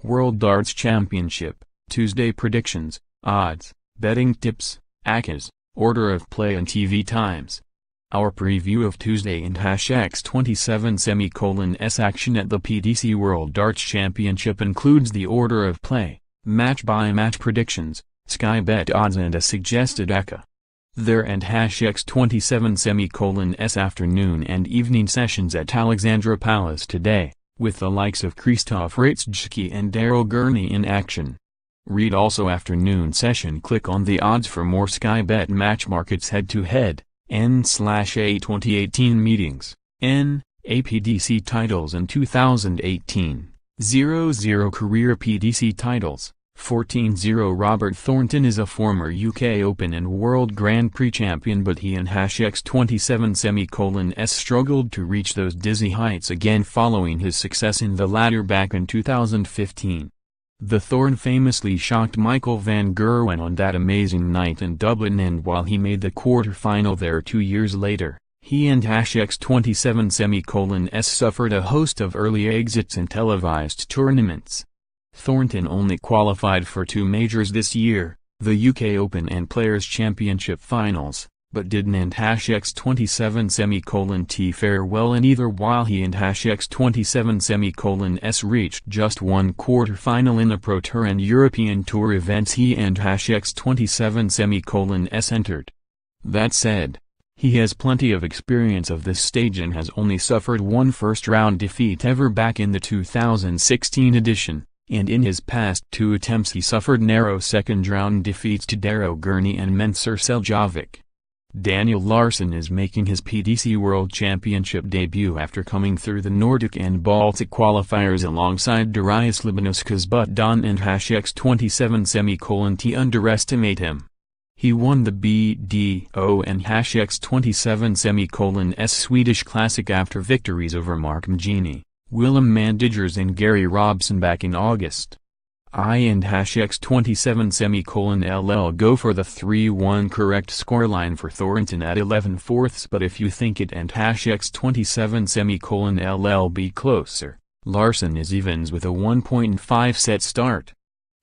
World Darts Championship, Tuesday predictions, odds, betting tips, accas, order of play and TV times. Our preview of Tuesday and #27 action at the PDC World Darts Championship includes the order of play, match-by-match predictions, Sky Bet odds and a suggested acca. There and #27 afternoon and evening sessions at Alexandra Palace today, with the likes of Krzysztof, Ratasjski and Daryl Gurney in action. Read also afternoon session. Click on the odds for more Sky Bet match markets head-to-head, N/A2018 meetings, N, APDC titles in 2018, 0-0 career PDC titles. 14-0 Robert Thornton is a former UK Open and World Grand Prix champion, but he and #27 struggled to reach those dizzy heights again following his success in the latter back in 2015. The Thorn famously shocked Michael van Gerwen on that amazing night in Dublin, and while he made the quarter-final there 2 years later, he and #27 suffered a host of early exits in televised tournaments. Thornton only qualified for 2 majors this year, the UK Open and Players' Championship finals, but didn't #27 fare well in either, while he and #27 reached just 1 quarter-final in the Pro Tour and European Tour events he and #27 entered. That said, he has plenty of experience of this stage and has only suffered 1 first-round defeat ever back in the 2016 edition. And in his past 2 attempts he suffered narrow second-round defeats to Daryl, Gurney and Mensur Seljovic. Daniel Larsson is making his PDC World Championship debut after coming through the Nordic and Baltic qualifiers alongside Darius Libauskas, but Don and #27 underestimate him. He won the BDO and #27 Swedish Classic after victories over Mark Mgini, Willem Mandigers and Gary Robson back in August. I and #27 LL go for the 3-1 correct scoreline for Thornton at 11/4, but if you think it and #27 LL be closer, Larsson is evens with a 1.5 set start.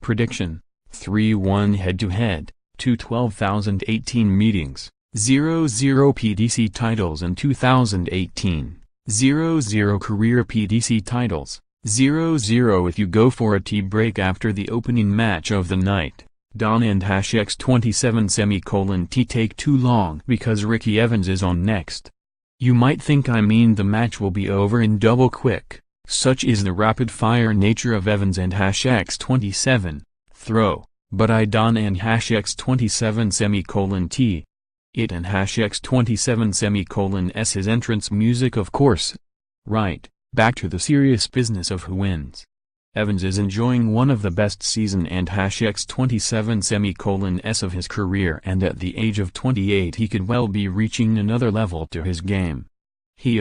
Prediction: 3-1 head-to-head, 2/12,018 meetings, 0-0 PDC titles in 2018. 0-0 career PDC titles, 0-0 if you go for a tea break after the opening match of the night. Don and #27 take too long because Ricky Evans is on next. You might think I mean the match will be over in double quick, such is the rapid-fire nature of Evans and #27 throw, but I Don and #27 it and #27 his entrance music, of course. Right, back to the serious business of who wins. Evans is enjoying one of the best season and #27 of his career, and at the age of 28 he could well be reaching another level to his game. He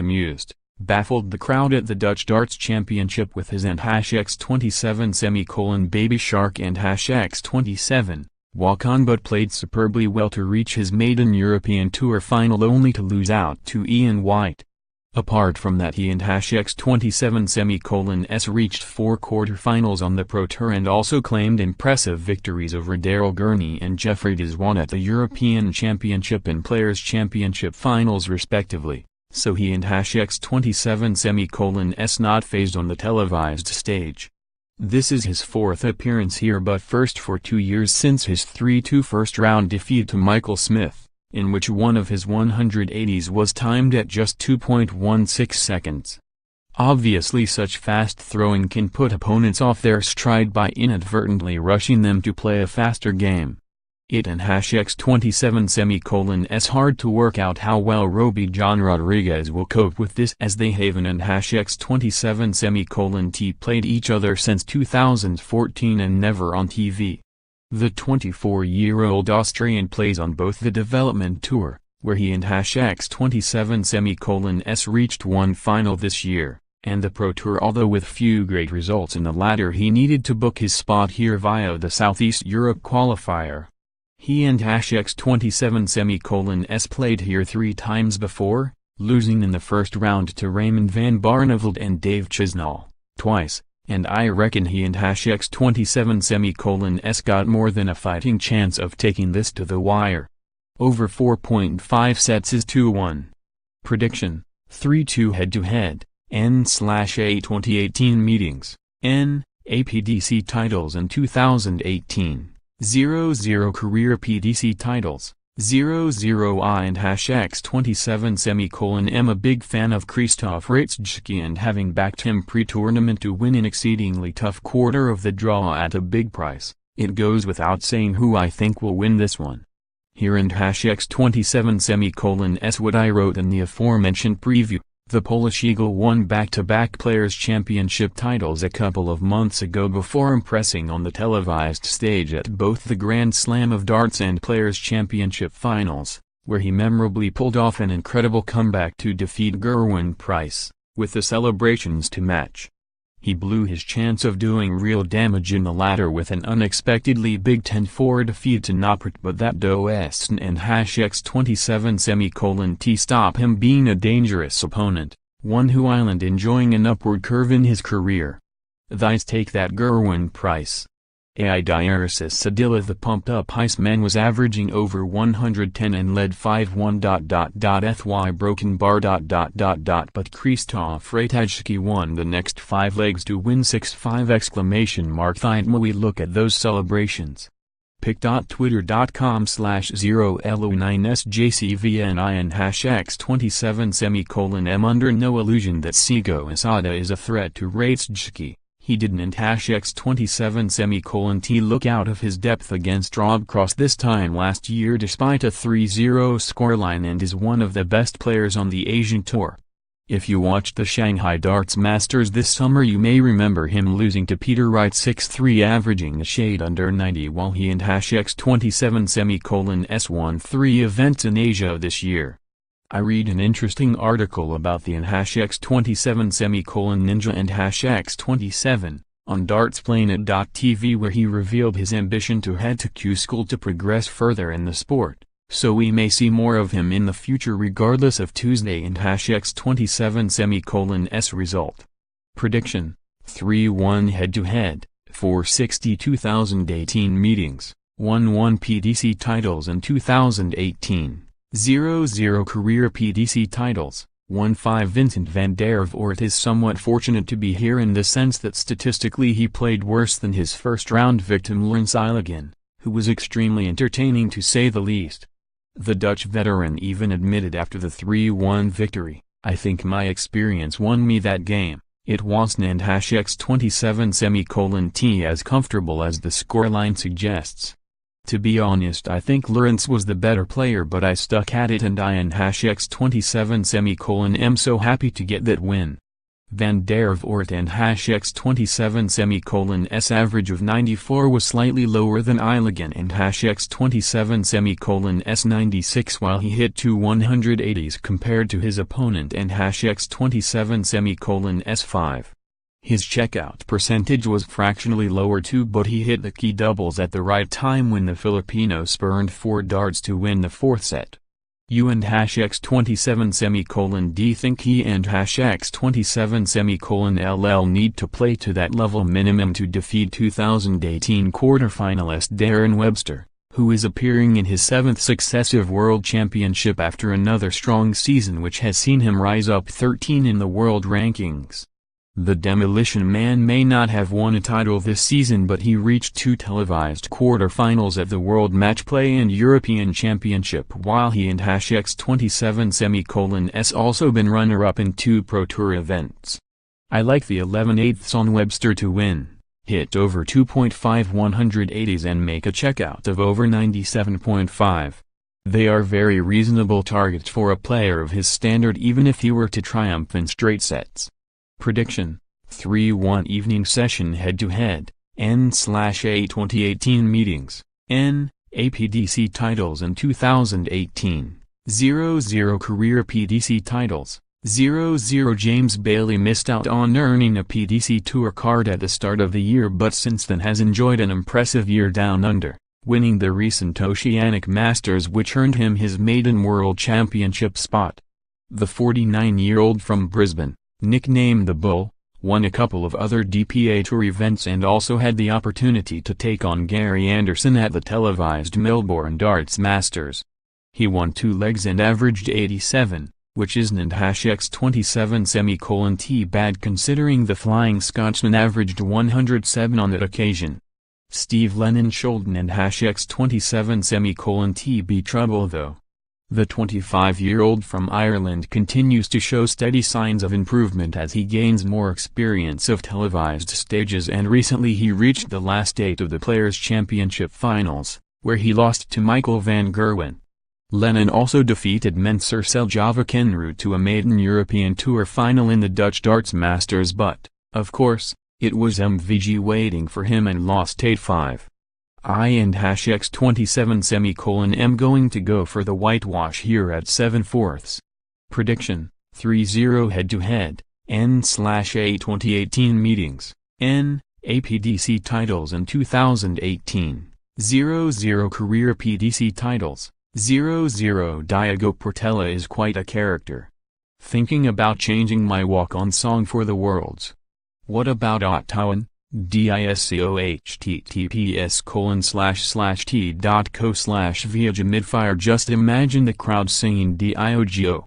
baffled the crowd at the Dutch Darts Championship with his and #27 Baby Shark and #27 walk on, but played superbly well to reach his maiden European Tour final only to lose out to Ian White. Apart from that, he and #27 reached 4 quarter-finals on the Pro Tour and also claimed impressive victories over Daryl, Gurney and Jeffrey Deswan at the European Championship and Players' Championship finals respectively, so he and #27 not phased on the televised stage. This is his 4th appearance here, but first for 2 years since his 3-2 first-round defeat to Michael Smith, in which one of his 180s was timed at just 2.16 seconds. Obviously such fast throwing can put opponents off their stride by inadvertently rushing them to play a faster game. It and #27 hard to work out how well Roby John Rodriguez will cope with this, as they haven and #27 played each other since 2014 and never on TV. The 24-year-old Austrian plays on both the Development Tour, where he and #27 reached 1 final this year, and the Pro Tour, although with few great results in the latter. He needed to book his spot here via the Southeast Europe qualifier. He and #27 played here 3 times before, losing in the first round to Raymond van Barneveld and Dave Chisnall, twice, and I reckon he and #27's got more than a fighting chance of taking this to the wire. Over 4.5 sets is 2-1. Prediction: 3-2 head-to-head, N/A 2018 meetings, N, APDC titles in 2018, 0-0 career PDC titles, 0-0 I and #27 am a big fan of Krzysztof Ratasjski and having backed him pre-tournament to win an exceedingly tough quarter of the draw at a big price, it goes without saying who I think will win this one. Here and #27 what I wrote in the aforementioned preview. The Polish Eagle won back-to-back Players' Championship titles a couple of months ago before impressing on the televised stage at both the Grand Slam of Darts and Players' Championship finals, where he memorably pulled off an incredible comeback to defeat Gerwen Prix, with the celebrations to match. He blew his chance of doing real damage in the latter with an unexpectedly big 10-4 defeat to Nopert, but that doesn't and #27 stop him being a dangerous opponent, one who island enjoying an upward curve in his career. Thys take that Gerwen Prix. Daryl Sadilla, the pumped-up Iceman, was averaging over 110 and led 5-1. Thy broken bar. But Krzysztof Ratasjski won the next 5 legs to win 6-5! Then we look at those celebrations. pic.twitter.com/0lo9sjcvni and #27 am under no illusion that Sego Asada is a threat to Ratasjski. He didn't #27 look out of his depth against Rob Cross this time last year despite a 3-0 scoreline and is one of the best players on the Asian Tour. If you watched the Shanghai Darts Masters this summer you may remember him losing to Peter Wright 6-3, averaging a shade under 90, while he and #27 won 3 events in Asia this year. I read an interesting article about the #27 Ninja and #27 on dartsplanet.tv where he revealed his ambition to head to Q School to progress further in the sport, so we may see more of him in the future regardless of Tuesday and #27's result. Prediction: 3-1 head-to-head, 460 2018 meetings, 1-1 PDC titles in 2018. 0-0 career PDC titles, 1-5 Vincent van der Voort is somewhat fortunate to be here in the sense that statistically he played worse than his first-round victim Laurens Iligan, who was extremely entertaining to say the least. The Dutch veteran even admitted after the 3-1 victory, "I think my experience won me that game, it wasn't and #27 as comfortable as the scoreline suggests." To be honest, I think Laurens was the better player, but I stuck at it and I and #27 am so happy to get that win. Van der Voort and #27's average of 94 was slightly lower than Iligan and #27's 96, while he hit 2 180s compared to his opponent and #27's 5. His checkout percentage was fractionally lower too, but he hit the key doubles at the right time when the Filipino spurned 4 darts to win the 4th set. You and #27 D think he and #27 LL need to play to that level minimum to defeat 2018 quarterfinalist Darren Webster, who is appearing in his 7th successive World Championship after another strong season which has seen him rise up 13 in the world rankings. The Demolition Man may not have won a title this season, but he reached 2 televised quarterfinals at the World Match Play and European Championship, while he and #27 also been runner-up in 2 Pro Tour events. I like the 11/8 on Webster to win, hit over 2.5 180s and make a checkout of over 97.5. They are very reasonable targets for a player of his standard even if he were to triumph in straight sets. Prediction: 3-1 evening session head-to-head, N/A 2018 meetings, N, APDC titles in 2018, 0-0 career PDC titles, 0-0 James Bailey missed out on earning a PDC Tour card at the start of the year but since then has enjoyed an impressive year down under, winning the recent Oceanic Masters which earned him his maiden World Championship spot. The 49-year-old from Brisbane, nicknamed the Bull, won a couple of other DPA Tour events and also had the opportunity to take on Gary Anderson at the televised Melbourne Darts Masters. He won 2 legs and averaged 87, which isn't X27 bad considering the Flying Scotsman averaged 107 on that occasion. Steve Lennon Sholden and X27 be trouble though. The 25-year-old from Ireland continues to show steady signs of improvement as he gains more experience of televised stages, and recently he reached the last 8 of the Players' Championship finals, where he lost to Michael van Gerwen. Lennon also defeated Mensur Seljava Kenru to a maiden European Tour final in the Dutch Darts Masters, but, of course, it was MVG waiting for him and lost 8-5. I and X27 going to go for the whitewash here at 7/4. Prediction, 3-0 head-to-head, N/A 2018 meetings, N, APDC titles in 2018, 0-0 career PDC titles, 0-0 Diego Portela is quite a character. Thinking about changing my walk-on song for the Worlds. What about Ottawan? DISCOHTTPS://t.co/via midfire. Just imagine the crowd singing DIOGO.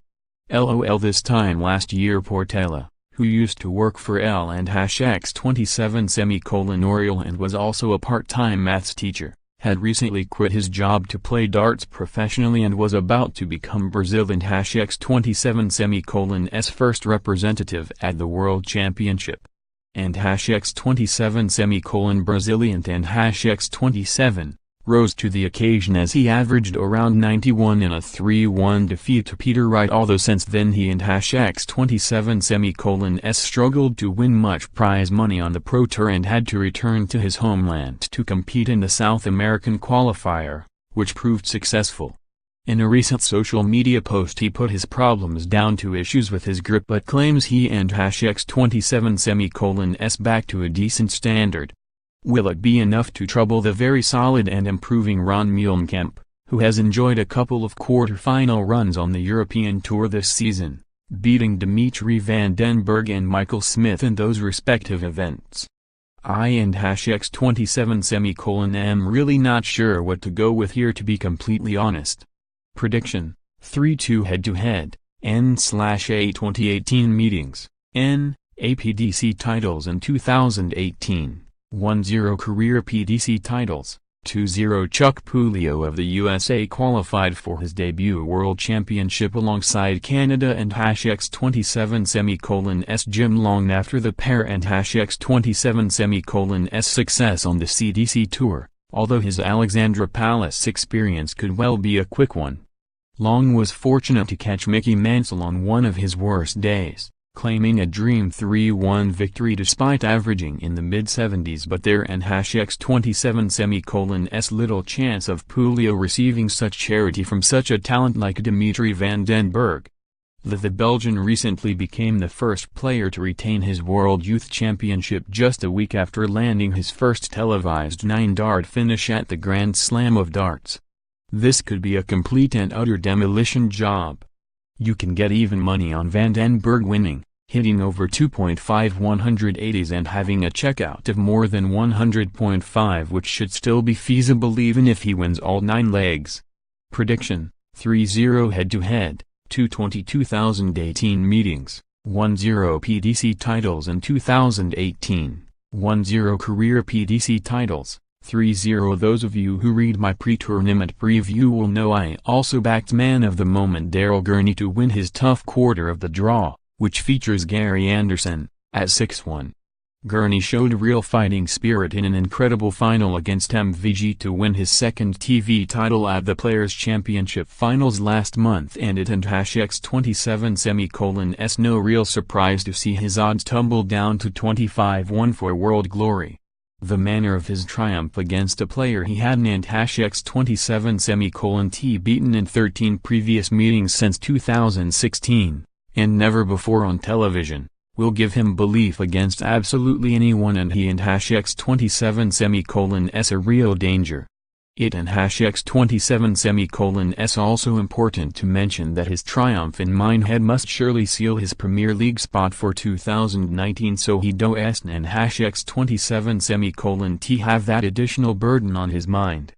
LOL. This time last year Portela, who used to work for L and X27 Oriel and was also a part-time maths teacher, had recently quit his job to play darts professionally and was about to become Brazil and X27 first representative at the World Championship. And X27 Brazilian and X27 rose to the occasion as he averaged around 91 in a 3-1 defeat to Peter Wright, although since then he and X27 struggled to win much prize money on the Pro Tour and had to return to his homeland to compete in the South American qualifier, which proved successful. In a recent social media post he put his problems down to issues with his grip but claims he and X27 back to a decent standard. Will it be enough to trouble the very solid and improving Ron Meulenkamp, who has enjoyed a couple of quarter-final runs on the European Tour this season, beating Dimitri van den Bergh and Michael Smith in those respective events? I and X27 am really not sure what to go with here, to be completely honest. Prediction, 3-2 head-to-head, N/A 2018 meetings, N, APDC titles in 2018, 1-0 career PDC titles, 2-0 Chuck Puleo of the USA qualified for his debut World Championship alongside Canada and X27 Jim Long after the pair and X27 success on the CDC Tour, although his Alexandra Palace experience could well be a quick one. Long was fortunate to catch Mickey Mansell on one of his worst days, claiming a dream 3-1 victory despite averaging in the mid-70s, but there and X27 little chance of Puleo receiving such charity from such a talent like Dimitri van den Bergh. The Belgian recently became the first player to retain his World Youth Championship just a week after landing his first televised 9-dart finish at the Grand Slam of Darts. This could be a complete and utter demolition job. You can get even money on Van den Bergh winning, hitting over 2.5 180s and having a checkout of more than 100.5, which should still be feasible even if he wins all 9 legs. Prediction, 3-0 head-to-head, 2018 meetings, 1-0 PDC titles in 2018, 1-0 career PDC titles, 3-0. Those of you who read my pre-tournament preview will know I also backed man of the moment Daryl Gurney to win his tough quarter of the draw, which features Gary Anderson, at 6-1. Gurney showed real fighting spirit in an incredible final against MVG to win his second TV title at the Players' Championship finals last month, and it and X27 no real surprise to see his odds tumble down to 25-1 for world glory. The manner of his triumph against a player he hadn't and X27 beaten in 13 previous meetings since 2016, and never before on television, will give him belief against absolutely anyone, and he and X27 a real danger. It and #X27 S also important to mention that his triumph in Minehead must surely seal his Premier League spot for 2019, so he does and #X27 T have that additional burden on his mind.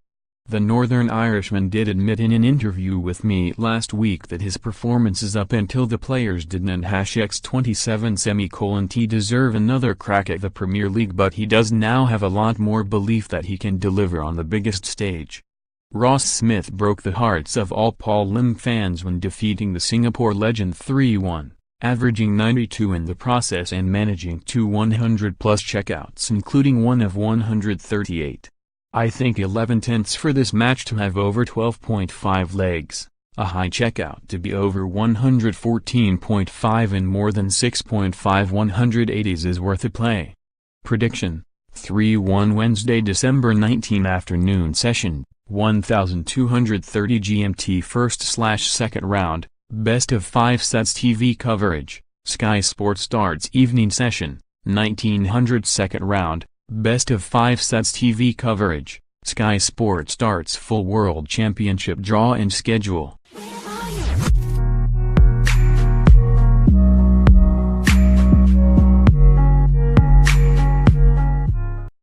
The Northern Irishman did admit in an interview with me last week that his performances up until the players didn't and #X27 T deserve another crack at the Premier League, but he does now have a lot more belief that he can deliver on the biggest stage. Ross Smith broke the hearts of all Paul Lim fans when defeating the Singapore legend 3-1, averaging 92 in the process and managing 2 100-plus checkouts including one of 138. I think 11/10 for this match to have over 12.5 legs, a high checkout to be over 114.5 and more than 6.5 180s is worth a play. Prediction: 3-1 Wednesday, December 19 afternoon session, 1230 GMT first/second round, best of 5 sets TV coverage, Sky Sports Darts evening session, 1900 second round, best of 5 sets TV coverage, Sky Sports Darts full World Championship draw and schedule.